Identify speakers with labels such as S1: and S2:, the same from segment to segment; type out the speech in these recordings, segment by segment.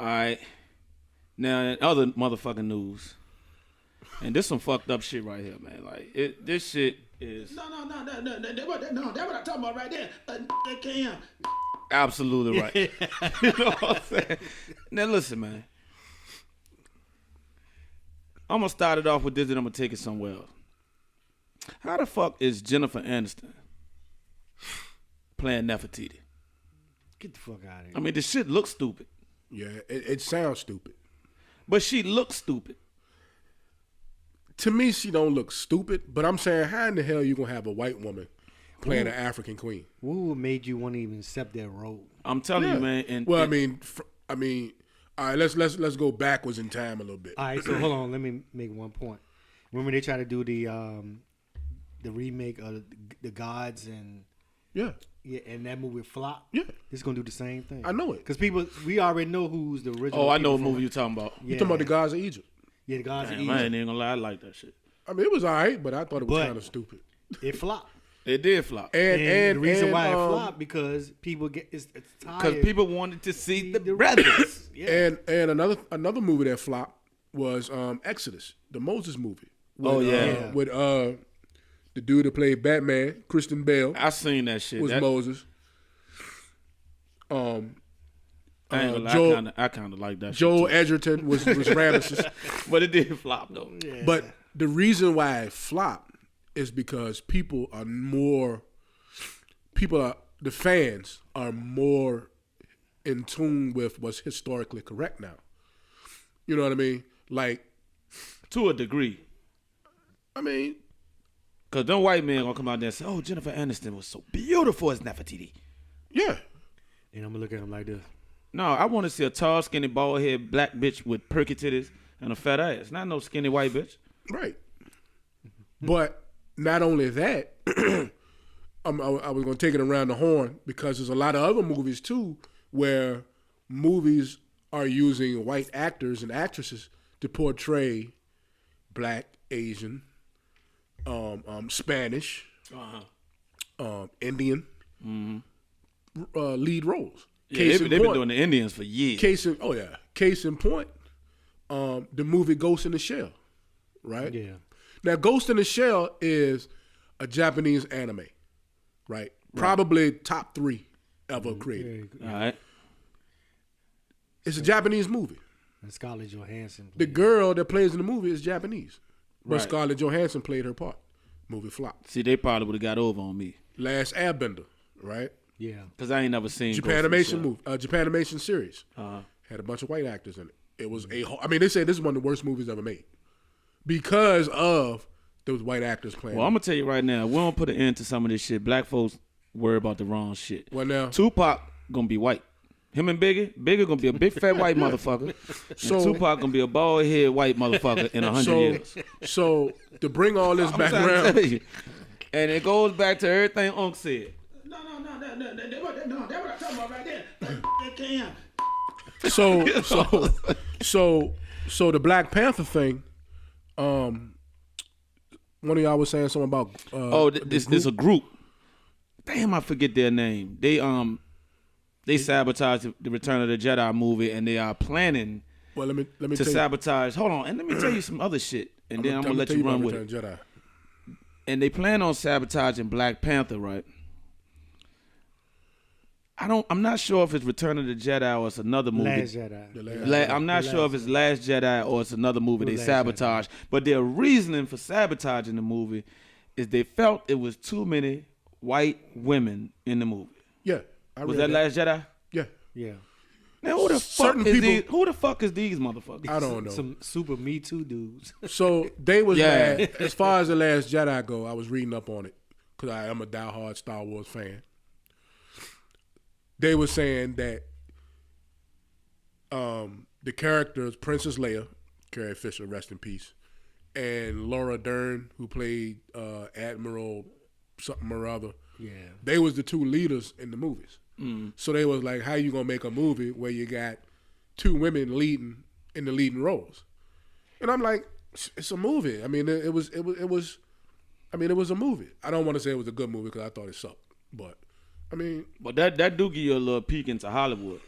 S1: right. Now, other motherfucking news. And this some fucked up shit right here, man. Like, this shit is...
S2: No, that's what I'm talking about right there. Cam.
S1: Absolutely right. You know what I'm saying? Now, listen, man. I'm going to start it off with this and I'm going to take it somewhere else. How the fuck is Jennifer Aniston playing Nefertiti?
S3: Get the fuck out of here.
S1: I mean, this shit looks stupid.
S4: Yeah, it sounds stupid.
S1: But she looks stupid.
S4: To me, she don't look stupid, but I'm saying, how in the hell you going to have a white woman playing an African queen?
S3: What made you want to even accept that role?
S1: I'm telling you, man.
S4: I mean, all right, let's go backwards in time a little bit.
S3: All right, so hold on. Let me make one point. Remember they tried to do the remake of the Gods and and that movie flopped.
S4: Yeah,
S3: this is gonna do the same thing.
S4: I know it
S3: because we already know who's the original.
S1: Oh, I know what movie you're talking about.
S4: You talking about the Gods of Egypt?
S3: Yeah, the Gods of
S1: Damn,
S3: Egypt.
S1: I ain't even gonna lie, I like that shit.
S4: I mean, it was all right, but I thought it was kind of stupid.
S3: It flopped.
S1: It did flop.
S3: And the reason why it flopped because people it's tired.
S1: Because people wanted to see the brothers.
S4: Yeah. And another movie that flopped was Exodus, the Moses movie. With, with the dude that played Batman, Christian Bale.
S1: I seen that shit.
S4: Was Moses.
S1: I ain't gonna lie, I kind of like that.
S4: Joel Edgerton was Ramesses.
S1: But it did flop though.
S4: Yeah. But the reason why it flopped is because the fans are more in tune with what's historically correct now. You know what I mean? Like,
S1: to a degree.
S4: I mean,
S1: because them white men gonna come out there and say, "Oh, Jennifer Aniston was so beautiful as Nefertiti."
S4: Yeah.
S3: And I'm gonna look at him like this.
S1: No, I want to see a tall, skinny, bald head black bitch with perky titties and a fat ass. Not no skinny white bitch.
S4: Right. But not only that, I was going to take it around the horn because there's a lot of other movies too where movies are using white actors and actresses to portray black, Asian, Spanish, Indian lead roles.
S1: Yeah, they've been doing the Indians for years.
S4: Case in point, the movie Ghost in the Shell, right?
S3: Yeah.
S4: Now, Ghost in the Shell is a Japanese anime, right? Probably top 3 ever created.
S1: All right.
S4: It's a Japanese movie.
S3: And Scarlett Johansson.
S4: The girl that plays in the movie is Japanese. But
S1: Right.
S4: Scarlett Johansson played her part. Movie flopped.
S1: See, they probably would have got over on me.
S4: Last Airbender, right?
S3: Yeah.
S1: Because I ain't never seen
S4: Japanimation movie, Japanimation series. Had a bunch of white actors in it. It was they say this is one of the worst movies ever made because of those white actors playing.
S1: Well, I'm gonna tell you right now, we don't put an end to some of this shit. Black folks worry about the wrong shit.
S4: Well, now
S1: Tupac gonna be white. Him and Biggie gonna be a big fat white motherfucker. So and Tupac gonna be a bald head white motherfucker in 100 years.
S4: So to bring all this background,
S1: and it goes back to everything Unc said.
S2: No, that's what I'm talking about right there. Cam.
S4: So the Black Panther thing. One of y'all was saying something about.
S1: This a group. Damn, I forget their name. They sabotaged the Return of the Jedi movie, and they are planning.
S4: Well, let me
S1: to sabotage. Hold on, and let me tell you some other shit, and then I'm gonna let you run with it.
S4: Jedi.
S1: And they plan on sabotaging Black Panther, right? I'm not sure if it's Return of the Jedi or it's another movie.
S3: Last Jedi.
S1: I'm not sure if it's Last Jedi or it's another movie they sabotage. But their reasoning for sabotaging the movie is they felt it was too many white women in the movie.
S4: Yeah.
S1: Was that Last Jedi?
S4: Yeah.
S3: Yeah.
S1: Now who the fuck is these motherfuckers?
S4: I don't know.
S3: Some super Me Too dudes.
S4: So they was mad. As far as the Last Jedi go, I was reading up on it because I am a diehard Star Wars fan. They were saying that the characters Princess Leia, Carrie Fisher, rest in peace, and Laura Dern, who played Admiral something or other, they was the 2 leaders in the movies. So they was like, how you gonna make a movie where you got 2 women leading in the leading roles? And I'm like, it's a movie. I mean, it was a movie. I don't want to say it was a good movie because I thought it sucked, but. I mean,
S1: but that do give you a little peek into Hollywood.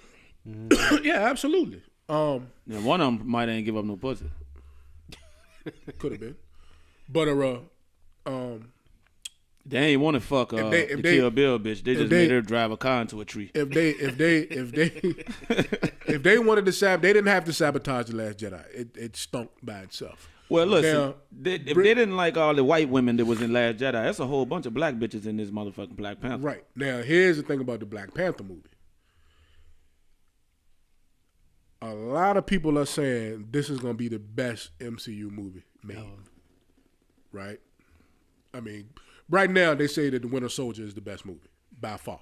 S4: Yeah, absolutely.
S1: Yeah, one of them might ain't give up no pussy.
S4: Could have been, but
S1: They ain't want to fuck the Kill Bill bitch. They just made her drive a car into a tree.
S4: If they wanted to they didn't have to sabotage The Last Jedi. It stunk by itself.
S1: Well, listen,
S4: Now,
S1: if they didn't like all the white women that was in Last Jedi, that's a whole bunch of black bitches in this motherfucking Black Panther.
S4: Right. Now, here's the thing about the Black Panther movie. A lot of people are saying this is going to be the best MCU movie made. Right? I mean, right now they say that The Winter Soldier is the best movie by far.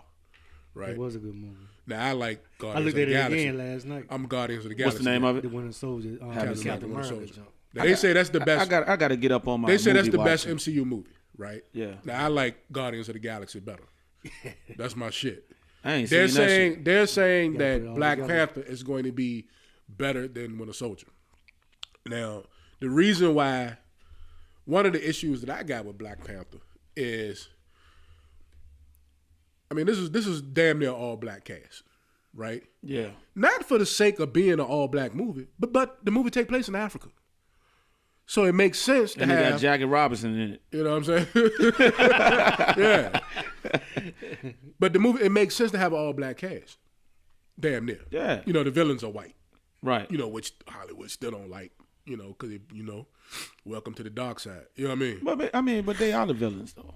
S4: Right?
S3: It was a good movie.
S4: Now, I like Guardians
S3: I looked
S4: of
S3: at
S4: the
S3: it
S4: Galaxy.
S3: again last night.
S4: I'm Guardians of the Galaxy.
S1: What's the name of it?
S3: The Winter Soldier.
S1: Haven't seen
S3: Captain
S4: The Winter
S3: America
S4: Soldier.
S3: jump.
S4: Now, they say that's the best.
S1: I got to get up on my.
S4: They say that's the
S1: movie
S4: best
S1: watching.
S4: MCU movie, right?
S1: Yeah.
S4: Now I like Guardians of the Galaxy better. That's my shit.
S1: I ain't
S4: They're
S1: seen that
S4: saying
S1: shit.
S4: they're saying
S3: Gotta put it
S4: that
S3: all
S4: Black
S3: together.
S4: Panther is going to be better than Winter Soldier. Now, the reason why, one of the issues that I got with Black Panther is, I mean, this is damn near all black cast, right?
S1: Yeah.
S4: Not for the sake of being an all black movie, but the movie take place in Africa. So it makes sense to
S1: And they got
S4: have,
S1: Jackie Robinson in it.
S4: you know what I'm saying? Yeah. But the movie, it makes sense to have an all black cast. Damn near.
S1: Yeah.
S4: You know, the villains are white,
S1: Right.
S4: you know, which Hollywood still don't like, you know, because, you know, welcome to the dark side. You know what I mean?
S1: But they are the villains though.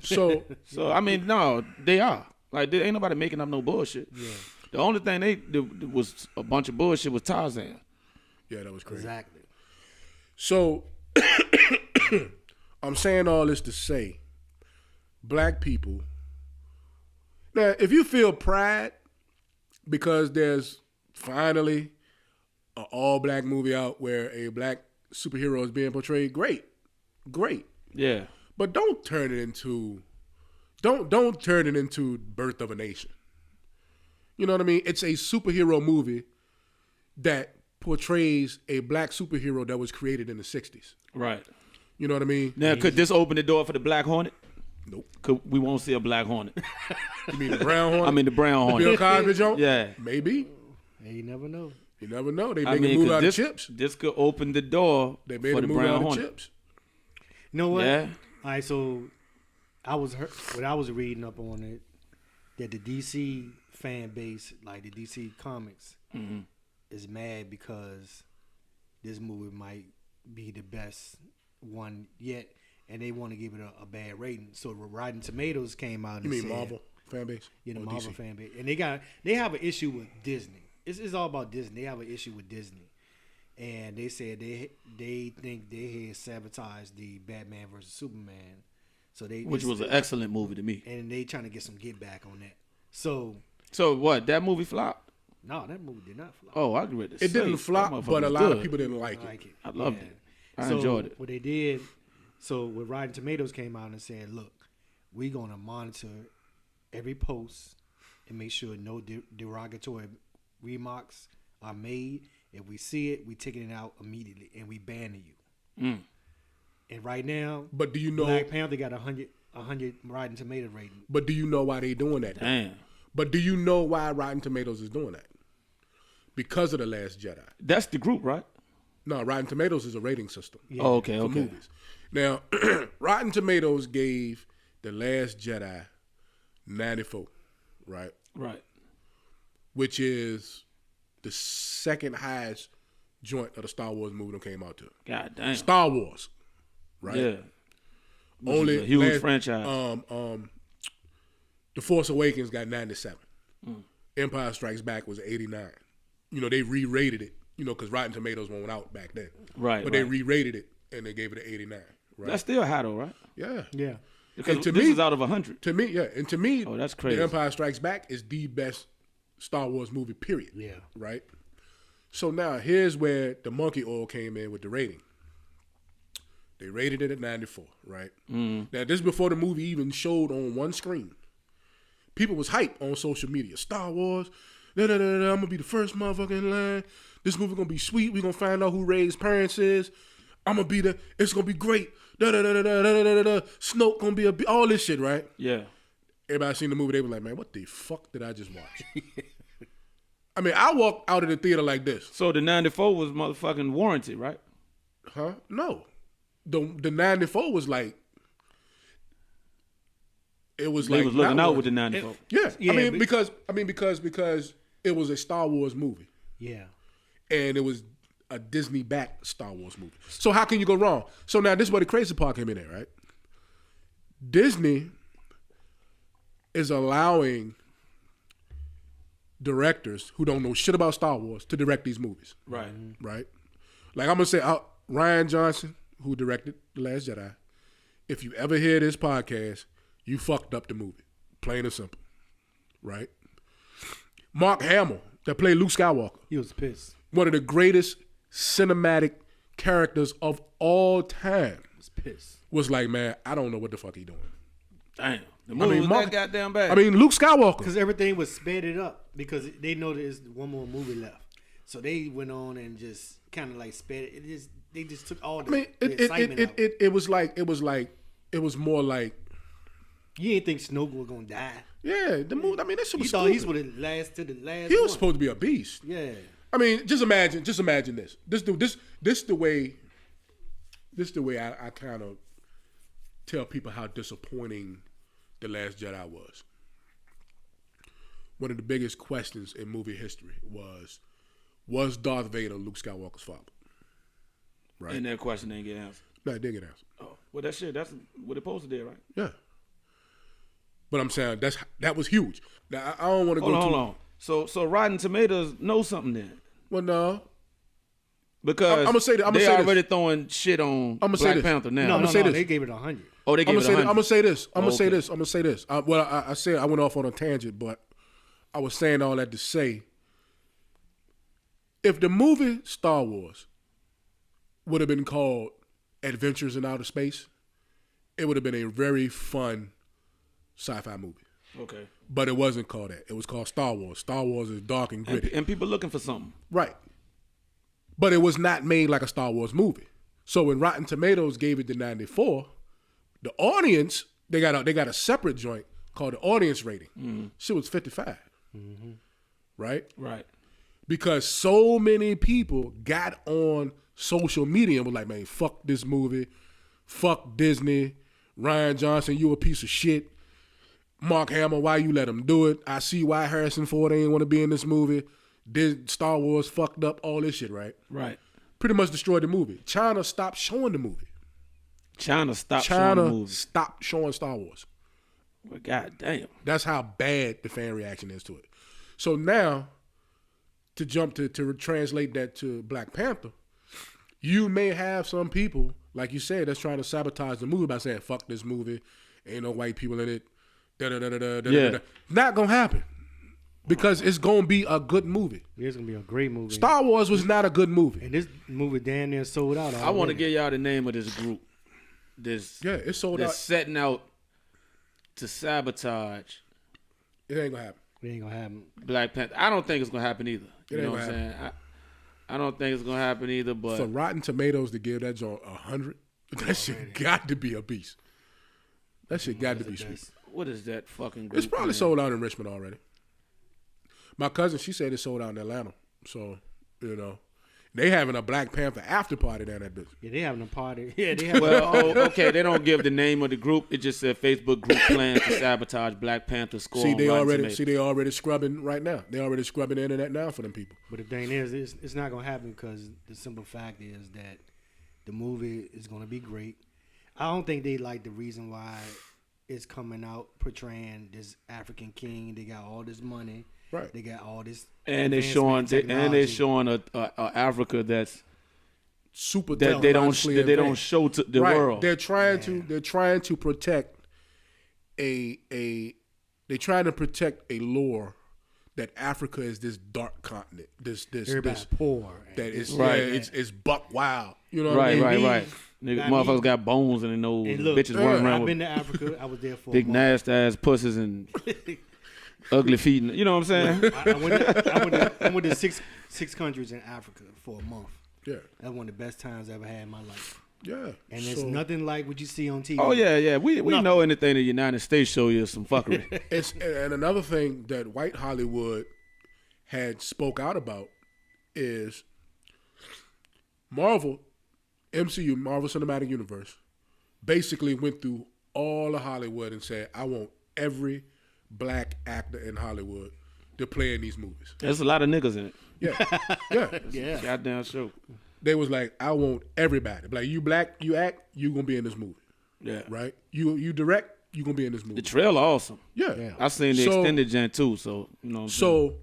S4: So,
S1: So I mean, no, they are. Like, there ain't nobody making up no bullshit. Yeah. The only thing they did was a bunch of bullshit was Tarzan.
S4: yeah, that was crazy.
S3: Exactly.
S4: So, I'm saying all this to say, black people, now, if you feel pride because there's finally an all-black movie out where a black superhero is being portrayed, great.
S1: Yeah.
S4: But don't turn it into Birth of a Nation. You know what I mean? It's a superhero movie that portrays a black superhero that was created in the 60s.
S1: Right.
S4: You know what I mean?
S1: Now, could this open the door for the Black Hornet?
S4: Nope.
S1: We won't see a Black Hornet.
S4: You mean the brown hornet?
S1: I mean the Brown
S4: Bill
S1: Hornet.
S4: Cosby joint?
S1: Yeah.
S4: Maybe.
S3: Hey, you never know.
S4: You never know. They
S1: I
S4: make
S1: mean,
S4: a move
S1: 'cause
S4: out
S1: this,
S4: of chips.
S1: this could open the door
S4: They made
S1: for
S4: a
S1: the
S4: move
S1: Brown
S4: out of
S1: Hornet.
S4: chips.
S3: You know what?
S1: Yeah.
S3: All right, so what I was reading up on it, that the DC fan base, like the DC Comics, is mad because this movie might be the best one yet, and they want to give it a bad rating. So Rotten Tomatoes came out and
S4: You mean
S3: said,
S4: Marvel fan base?
S3: Yeah, the
S4: Or
S3: Marvel
S4: DC?
S3: fan base, and they have an issue with Disney. It's all about Disney. They have an issue with Disney, and they said they think they had sabotaged the Batman versus Superman. So
S1: Which was an excellent movie to me.
S3: and they trying to get some get back on that. So
S1: So what? That movie flopped?
S3: no, that movie did not flop.
S1: Oh, I agree.
S4: It didn't flop, but a lot of people didn't like
S3: I
S4: it.
S3: like it.
S1: I loved it. I
S3: So
S1: enjoyed it.
S3: What they did, so when Rotten Tomatoes came out and said, "Look, we're gonna monitor every post and make sure no derogatory remarks are made. If we see it, we taking it out immediately and we banning you." And right now,
S4: But do you know?
S3: Black Panther got 100 Rotten Tomato rating.
S4: But do you know why they doing that?
S1: Damn.
S4: But do you know why Rotten Tomatoes is doing that? Because of The Last Jedi.
S1: That's the group, right?
S4: No, Rotten Tomatoes is a rating system
S1: Oh, okay,
S4: for
S1: okay.
S4: movies. Now, Rotten Tomatoes gave The Last Jedi 94, right?
S1: Right.
S4: Which is the second highest joint of the Star Wars movie that came out to.
S1: God damn.
S4: Star Wars, right?
S1: Yeah.
S4: Only
S1: is a huge
S4: last-
S1: franchise.
S4: The Force Awakens got 97. Empire Strikes Back was 89. You know, they re-rated it, you know, because Rotten Tomatoes went out back then.
S1: Right,
S4: But they
S1: right.
S4: re-rated it, and they gave it an 89. Right?
S1: That's still high though, right?
S4: yeah.
S3: Yeah.
S1: Because
S4: And to
S1: this
S4: me-
S1: is out of 100.
S4: To me, yeah. And to me,
S1: Oh, that's crazy.
S4: The Empire Strikes Back is the best Star Wars movie, period.
S3: Yeah.
S4: Right? So now, here's where the monkey oil came in with the rating. They rated it at 94, right? Now, this is before the movie even showed on one screen. People was hype on social media. Star Wars, I'm going to be the first motherfucker in line. This movie going to be sweet. We going to find out who Rey's parents is. I'm going to be it's going to be great. Snoke going to be all this shit, right?
S1: Yeah.
S4: Everybody seen the movie, they were like, man, what the fuck did I just watch? I mean, I walked out of the theater like this.
S1: So the 94 was motherfucking warranty, right?
S4: Huh? No. The 94 was like, it was
S1: They
S4: like
S1: was looking
S4: not
S1: out
S4: one.
S1: with the 94.
S4: Yeah.
S3: Yeah,
S4: I mean,
S3: but-
S4: because it was a Star Wars movie.
S3: Yeah.
S4: And it was a Disney-backed Star Wars movie. So how can you go wrong? So now this is where the crazy part came in at, right? Disney is allowing directors who don't know shit about Star Wars to direct these movies.
S1: Right.
S4: Right? Like I'm going to say, Ryan Johnson, who directed The Last Jedi, if you ever hear this podcast, you fucked up the movie. Plain and simple. Right? Mark Hamill, that played Luke Skywalker,
S3: He was pissed.
S4: one of the greatest cinematic characters of all time,
S3: He was pissed.
S4: was like, man, I don't know what the fuck he doing.
S1: Damn. The movie was that goddamn bad.
S4: I mean, Luke Skywalker.
S3: Because everything was sped it up because they know there's one more movie left. So they went on and just kind of like sped it. They just took all the,
S4: I mean,
S3: the excitement out.
S4: it was more like,
S3: You didn't think Snoke was gonna die.
S4: yeah, the movie. I mean, that shit
S3: You
S4: was
S3: thought
S4: stupid.
S3: he's would have last to the last.
S4: He was
S3: one.
S4: supposed to be a beast.
S3: Yeah.
S4: I mean, just imagine this. This the way I kind of tell people how disappointing The Last Jedi was. One of the biggest questions in movie history was Darth Vader Luke Skywalker's father? Right.
S1: And that question didn't get answered.
S4: No, it did get answered.
S1: Oh, well, that's what it posted there, right?
S4: Yeah. But I'm saying that was huge. Now I don't want to go
S1: Hold
S4: too.
S1: on. So Rotten Tomatoes know something then.
S4: Well, no.
S1: Because
S4: I'ma say
S1: they
S4: this.
S1: already throwing shit on
S4: I'ma say
S1: Black
S4: this.
S1: Panther now.
S3: No,
S4: I'ma
S3: no,
S4: say
S3: no.
S4: this.
S3: They gave it 100.
S1: Oh, they gave it 100.
S4: I'm gonna say this. I'm gonna say
S1: Okay.
S4: this. I'm gonna say this. I said I went off on a tangent, but I was saying all that to say, if the movie Star Wars would have been called Adventures in Outer Space, it would have been a very fun sci-fi movie.
S1: Okay.
S4: But it wasn't called that. It was called Star Wars. Star Wars is dark and gritty.
S1: And people looking for something.
S4: Right. But it was not made like a Star Wars movie. So when Rotten Tomatoes gave it the 94, the audience, they got a separate joint called the audience rating. Shit was 55. Right?
S1: Right.
S4: Because so many people got on social media and were like, man, fuck this movie. Fuck Disney. Ryan Johnson, you a piece of shit. Mark Hamill, why you let him do it? I see why Harrison Ford ain't want to be in this movie. Star Wars fucked up, all this shit, right?
S1: Right.
S4: Pretty much destroyed the movie. China stopped showing the movie.
S1: China stopped showing the
S4: China
S1: movie.
S4: stopped showing Star Wars.
S1: Well, God damn.
S4: That's how bad the fan reaction is to it. So now, to jump to translate that to Black Panther, you may have some people, like you said, that's trying to sabotage the movie by saying, fuck this movie, ain't no white people in it,
S1: Yeah.
S4: Not gonna happen. Because it's gonna be a good movie.
S3: It's gonna be a great movie.
S4: Star Wars was not a good movie.
S3: And this movie damn near sold out.
S1: I want to give y'all the name of this group.
S4: Yeah, it sold
S1: That's
S4: out.
S1: setting out to sabotage
S4: It ain't gonna happen.
S3: It ain't gonna happen.
S1: Black Panther. I don't think it's gonna happen either. You
S4: It
S1: know
S4: ain't
S1: what I'm
S4: gonna
S1: saying? I don't think it's gonna happen either. But
S4: For Rotten Tomatoes to give that joint 100, that shit got to be a beast. That shit got to be sweet.
S1: what is that fucking group?
S4: It's probably
S1: man?
S4: sold out in Richmond already. My cousin, she said it sold out in Atlanta. So, they having a Black Panther after party down that bitch.
S3: Yeah, they having a party. Yeah, they having a
S1: Well,
S3: party.
S1: okay, they don't give the name of the group. It just said Facebook group plans to sabotage Black Panther score.
S4: See,
S1: on
S4: they
S1: Rotten
S4: already
S1: Tomatoes.
S4: scrubbing right now. They already scrubbing the internet now for them people.
S3: But the thing is, it's not gonna happen because the simple fact is that the movie is gonna be great. I don't think they like the reason why it's coming out portraying this African king. They got all this money.
S4: Right.
S3: They got all this.
S1: And they're
S3: advancement
S1: showing
S3: technology.
S1: a Africa that's
S4: Super
S1: that they don't
S4: technologically
S1: that they don't
S4: advanced.
S1: show to the
S4: Right.
S1: world.
S4: They're trying to protect they're trying to protect a lore that Africa is this dark continent. This
S3: Everybody's poor.
S4: that is
S1: Right.
S4: it's buck wild. You know what I
S1: Right,
S4: mean?
S1: right,
S3: me-
S1: right. Nigga,
S3: I
S1: motherfuckers
S3: mean-
S1: got bones in their nose.
S3: And
S1: And
S3: look,
S1: bitches running
S3: I've
S1: around
S3: been
S1: with
S3: to Africa. I was there for
S1: big
S3: a month.
S1: nasty ass pussies and ugly feet. You know what I'm saying?
S3: I went to six countries in Africa for a month.
S4: Yeah.
S3: That's one of the best times I ever had in my life.
S4: Yeah.
S3: And it's
S4: So,
S3: nothing like what you see on TV.
S1: Oh yeah. We
S3: No.
S1: know anything the United States show you is some fuckery.
S4: and another thing that white Hollywood had spoke out about is Marvel, MCU, Marvel Cinematic Universe, basically went through all of Hollywood and said, I want every black actor in Hollywood to play in these movies.
S1: There's a lot of niggas in it.
S4: Yeah.
S1: Goddamn show.
S4: They was like, I want everybody. Like, you black, you act, you gonna be in this movie.
S1: Yeah.
S4: Right? You direct, you gonna be in this movie.
S1: The trailer awesome.
S4: Yeah.
S1: I seen the extended gen too, so you know what I'm saying?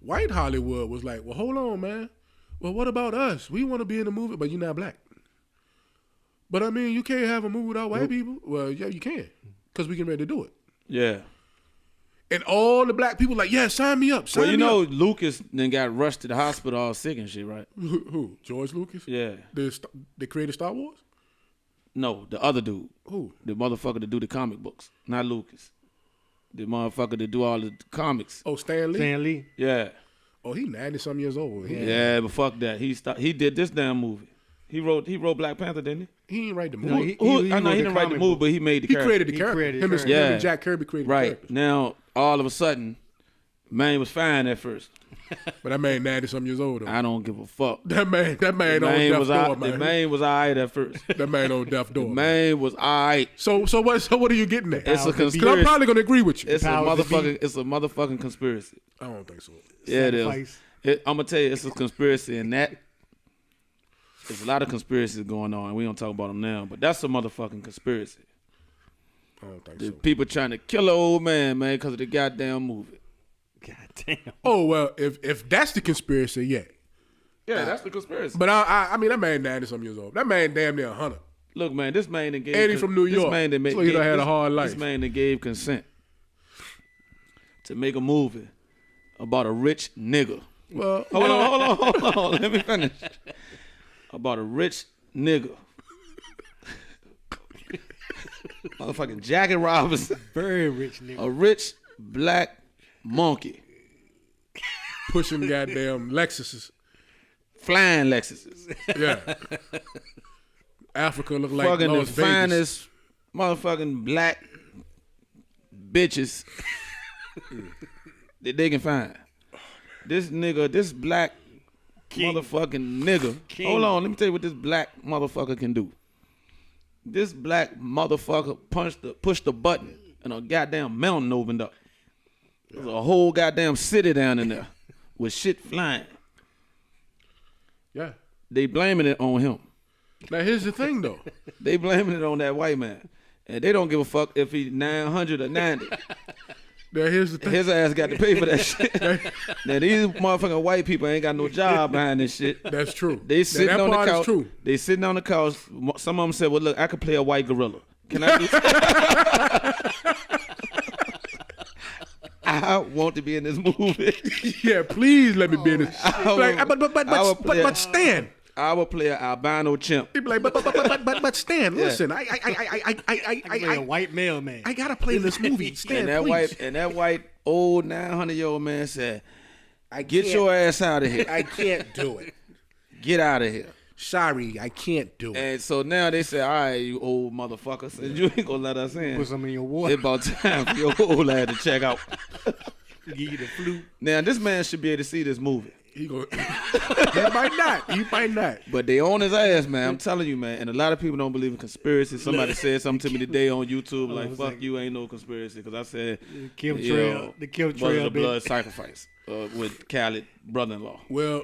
S4: White Hollywood was like, well, hold on, man. Well, what about us? We want to be in the movie, but you're not black. But I mean, you can't have a movie without white people. Well, yeah, you can, because we can ready to do it.
S1: Yeah.
S4: And all the black people like, yeah, sign me up.
S1: Well, you know, Lucas then got rushed to the hospital all sick and shit, right?
S4: Who? George Lucas?
S1: Yeah.
S4: They created Star Wars?
S1: No, the other dude.
S4: Who?
S1: The motherfucker that do the comic books, not Lucas. The motherfucker that do all the comics.
S4: Oh, Stan Lee?
S3: Stan Lee.
S1: Yeah.
S4: Oh, he 90-some years old.
S1: Yeah, but fuck that. He did this damn movie. He wrote Black Panther, didn't he?
S4: He didn't write the
S3: No,
S4: movie.
S1: I know he didn't write the movie, but he made the
S4: He
S1: character.
S4: created the character. Him and Jack Kirby created the
S1: Right.
S4: character.
S1: Now, all of a sudden, man was fine at first.
S4: But that man 90-some years old, though.
S1: I don't give a fuck.
S4: That man
S1: The
S4: on
S1: man
S4: death
S1: was
S4: door, man.
S1: The man was all right at first.
S4: That man on death door.
S1: Man was all right.
S4: So what are you getting at?
S1: It's a
S4: 'Cause
S1: conspiracy.
S4: I'm probably gonna agree with you.
S1: It's a
S3: Powers that
S1: motherfucking. It's a motherfucking conspiracy.
S4: I don't think so.
S1: Yeah, it is.
S3: Sacrifice.
S1: I'm gonna tell you, it's a conspiracy, and that there's a lot of conspiracies going on. And we don't talk about them now, but that's a motherfucking conspiracy.
S4: I don't think
S1: The
S4: so.
S1: people trying to kill an old man, because of the goddamn movie.
S3: God damn.
S4: Oh well, if that's the conspiracy, yeah.
S1: Yeah, that's the conspiracy.
S4: But I mean that man 90-some years old. That man damn near 100.
S1: Look, man, this man that gave
S4: Eddie from New York.
S1: This man that
S4: So he done had a hard life.
S1: This man that gave consent to make a movie about a rich nigga.
S4: Well,
S1: Hold on. Let me finish. About a rich nigga. Motherfucking Jackie Robinson.
S3: Very rich nigga.
S1: A rich black monkey.
S4: pushing goddamn Lexuses.
S1: Flying Lexuses.
S4: Yeah. Africa look like
S1: Fucking
S4: Las
S1: the
S4: Vegas.
S1: finest motherfucking black bitches that they can find. This nigga, this black motherfucking nigga. Hold on, let me tell you what this black motherfucker can do. This black motherfucker pushed the button and a goddamn mountain opened up. There's a whole goddamn city down in there with shit flying.
S4: Yeah.
S1: They blaming it on him.
S4: Now here's the thing though.
S1: They blaming it on that white man. And they don't give a fuck if he 900 or 90.
S4: Now here's the thing.
S1: His ass got to pay for that shit. Now these motherfucking white people ain't got no job behind this shit.
S4: That's true.
S1: They sitting
S4: that
S1: on the
S4: part is
S1: couch.
S4: true.
S1: They sitting on the couch. Some of them said, "Well, look, I could play a white gorilla. Can I do?" I want to be in this movie.
S4: Yeah, please let me be in this. Like,
S1: I
S4: but Stan.
S1: I will play an albino chimp.
S4: He'd be like, but Stan, listen, I
S3: a white male man.
S4: I gotta play this movie. Stan,
S1: And that
S4: please.
S1: white old 900-year-old man said, "Get your ass out of here.
S4: I can't do it.
S1: Get out of here."
S4: Sorry, I can't do it.
S1: And so now they say, "All right, you old motherfucker, since you ain't gonna let us in,
S3: Put some in your water.
S1: it's about time for your old ass to check out."
S3: Give you the flu.
S1: Now this man should be able to see this movie.
S4: He might not. He might not.
S1: But they on his ass, man. I'm telling you, man. And a lot of people don't believe in conspiracy. Somebody said something to me today on YouTube, like, "Fuck you, ain't no conspiracy." Because I said,
S3: The chemtrail. The
S1: was
S3: chemtrail.
S1: a blood sacrifice with Khaled brother-in-law.
S4: Well,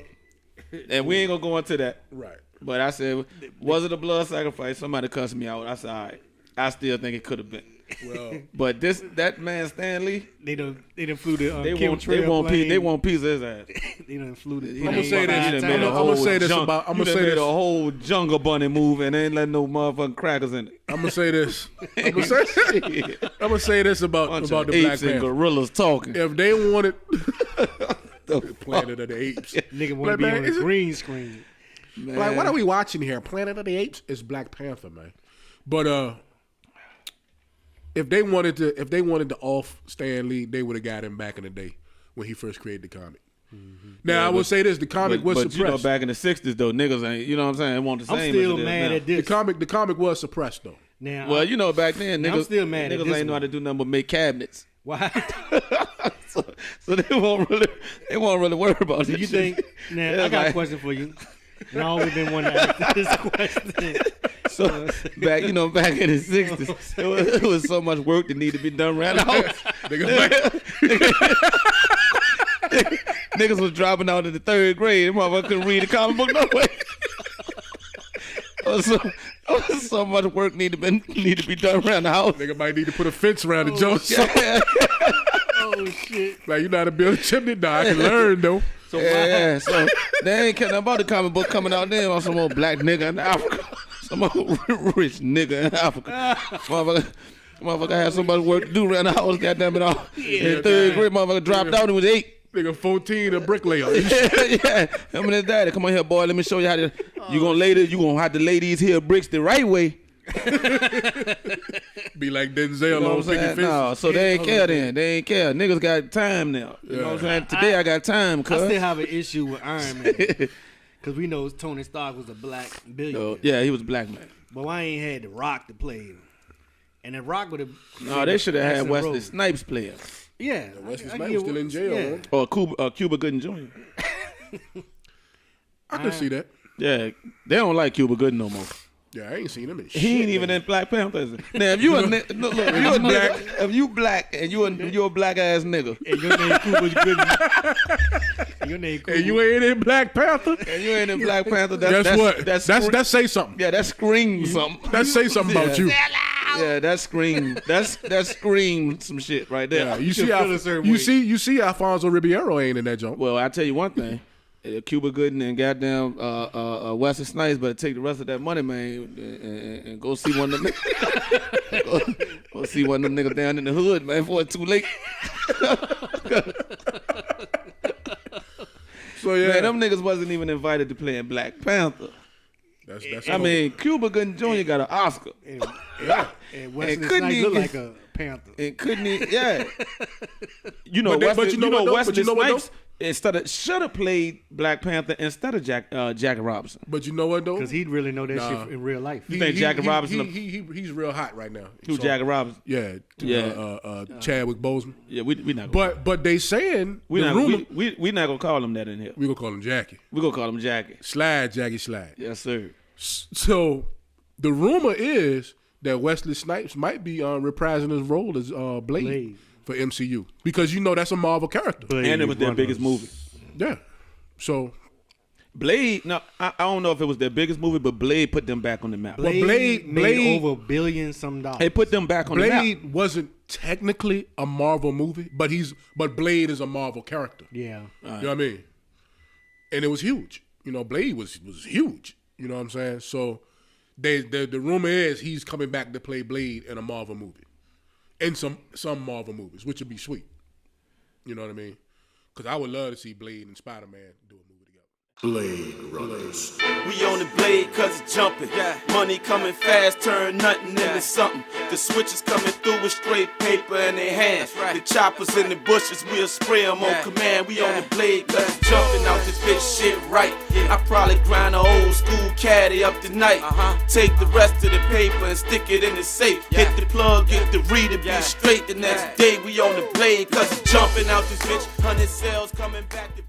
S1: And we ain't gonna go into that.
S4: right.
S1: But I said, was it a blood sacrifice? Somebody cussed me out. I said, all right. I still think it could have been.
S4: Well,
S1: But that man Stan Lee,
S3: They done flew the
S1: they
S3: chemtrail
S1: want
S3: plane.
S1: they want piece of his ass.
S3: They done flew the.
S1: He
S4: I'ma
S1: done
S4: say this.
S1: he done
S4: I'ma
S1: made a whole
S4: say this
S1: jung-
S4: about- I'ma
S1: he done
S4: say
S1: made
S4: this.
S1: a whole jungle bunny move and ain't letting no motherfucking crackers in it.
S4: I'm gonna say this. I'm gonna say this about
S1: Bunch
S4: the
S1: of
S4: Black
S1: apes and
S4: Panther.
S1: gorillas talking.
S4: If they wanted
S1: The
S4: Planet of the Apes,
S3: Nigga want to
S4: Like,
S3: be
S4: man,
S3: on the
S4: is it-
S3: green screen.
S4: like, what are we watching here? Planet of the Apes? It's Black Panther, man. But if they wanted to off Stan Lee, they would have got him back in the day when he first created the comic. Now I will say this: the comic was
S1: but
S4: suppressed.
S1: back in the 60s though, niggas ain't, you know what I'm saying, it wasn't the
S3: I'm
S1: same
S3: still
S1: as it is
S3: mad
S1: now.
S3: at this.
S4: the comic was suppressed though.
S3: Now,
S1: Well, back then,
S3: I'm
S1: niggas,
S3: still mad at
S1: niggas
S3: this
S1: ain't know how
S3: one.
S1: to do nothing but make cabinets.
S3: why?
S1: So they won't really worry about
S3: Do
S1: this
S3: you
S1: shit.
S3: think? Now
S1: Yeah,
S3: I got
S1: like-
S3: a question for you. I always been wanting to ask this question.
S1: So back in the 60s, it was so much work that needed to be done around the house. Niggas was dropping out in the 3rd grade. Motherfucker couldn't read the comic book no way. So much work needed to be done around the house.
S4: Nigga might need to put a fence around the joint.
S1: Yeah.
S3: Oh shit!
S4: Like, you know how to build a chimney? Nah, I can learn, though.
S3: So
S1: Yeah, so they ain't care nothing about the comic book coming out there on some old black nigga in Africa. Some old rich nigga in Africa. Motherfucker had so much work to do around the house, goddamn it all. In 3rd grade, motherfucker dropped out and was 8.
S4: Nigga 14, a bricklayer.
S1: Yeah. Him and his daddy, come on here, boy, let me show you how to, you gonna have to lay these here bricks the right way.
S4: Be like Denzel
S1: You know what
S4: on
S1: I'm
S4: Picket
S1: saying?
S4: Fence.
S1: No, so they ain't care then. They ain't care. Niggas got time now. You know what I'm saying? Today I got time,
S3: I
S1: cuz.
S3: still have an issue with Iron Man because we know Tony Stark was a black billionaire.
S1: Yeah, he was a black man.
S3: But why ain't had The Rock to play him? And The Rock would have.
S1: No, they should have had Wesley Snipes play him.
S3: Yeah,
S4: Wesley
S3: I
S4: Snipes
S3: get
S4: still
S3: what-
S4: in jail,
S3: yeah.
S4: man.
S1: Or Cuba Gooding Jr.
S4: I can see that.
S1: Yeah, they don't like Cuba Gooding no more.
S4: Yeah, I ain't seen him in shit.
S1: He ain't even in Black Panther. Is he? Now, if you a look, if you a black, if you black and you're a black ass nigga,
S3: And your name Cuba Gooding. And your name Cuba.
S4: And you ain't in Black Panther?
S1: and you ain't in Black Panther,
S4: Guess what?
S1: That's
S4: That say something.
S1: yeah, that screams something.
S4: That say something about you.
S1: Yeah, that screams some shit right there.
S4: Yeah, you
S3: should
S4: see,
S3: feel a certain
S4: you
S3: way.
S4: see, Alfonso Ribeiro ain't in that joint.
S1: Well, I tell you one thing. Cuba Gooding and goddamn Wesley Snipes better take the rest of that money, man, and go see one of them. go see one of them niggas down in the hood, man, before it's too late.
S4: So yeah,
S1: Man, them niggas wasn't even invited to play in Black Panther.
S4: that's
S1: I mean, Cuba Gooding Jr. got an Oscar.
S3: And Wesley
S1: And couldn't
S3: Snipes
S1: he
S3: look
S1: get-
S3: like a panther.
S1: And couldn't he? Yeah. You know,
S4: But
S1: Wesley,
S4: you know what though?
S1: Wesley
S4: But you know what
S1: Snipes should have played Black Panther instead of Jackie Robinson.
S4: But you know what though?
S3: Because he'd really know that
S4: Nah.
S3: shit in real life.
S1: You think Jackie Robinson?
S4: He's real hot right now.
S1: Who
S4: So,
S1: Jackie Robinson?
S4: Yeah, Chadwick Boseman.
S1: Yeah, we not. Gonna,
S4: But they saying
S1: we
S4: the
S1: not.
S4: rumor.
S1: We not gonna call him that in here.
S4: We gonna call him Jackie.
S1: We gonna call him Jackie.
S4: Slide, Jackie Slide.
S1: Yes, sir.
S4: So the rumor is that Wesley Snipes might be reprising his role as Blade for MCU because you know that's a Marvel character.
S1: And it was their biggest movie.
S4: Yeah. So
S1: Blade. No, I don't know if it was their biggest movie, but Blade put them back on the map.
S3: Blade made
S4: Blade-
S3: over $1 billion some dollars.
S1: They put them back on the
S4: Blade
S1: map.
S4: wasn't technically a Marvel movie, but Blade is a Marvel character.
S3: Yeah.
S4: You know what I mean? And it was huge. You know, Blade was huge. You know what I'm saying? So the rumor is he's coming back to play Blade in a Marvel movie. In some Marvel movies, which would be sweet. You know what I mean? Because I would love to see Blade and Spider-Man do a movie together.
S5: Blade Runners.
S6: We on the blade cause it's jumping. Money coming fast, turn nothing into something. The switches coming through with straight paper in their hands. The choppers in the bushes, we'll spray them on command. We on the blade cause it's jumping out this bitch shit right. I probably grind an old school caddy up tonight. Take the rest of the paper and stick it in the safe. Hit the plug, get the reader, be straight the next day. We on the blade cause it's jumping out this bitch. 100 cells coming back to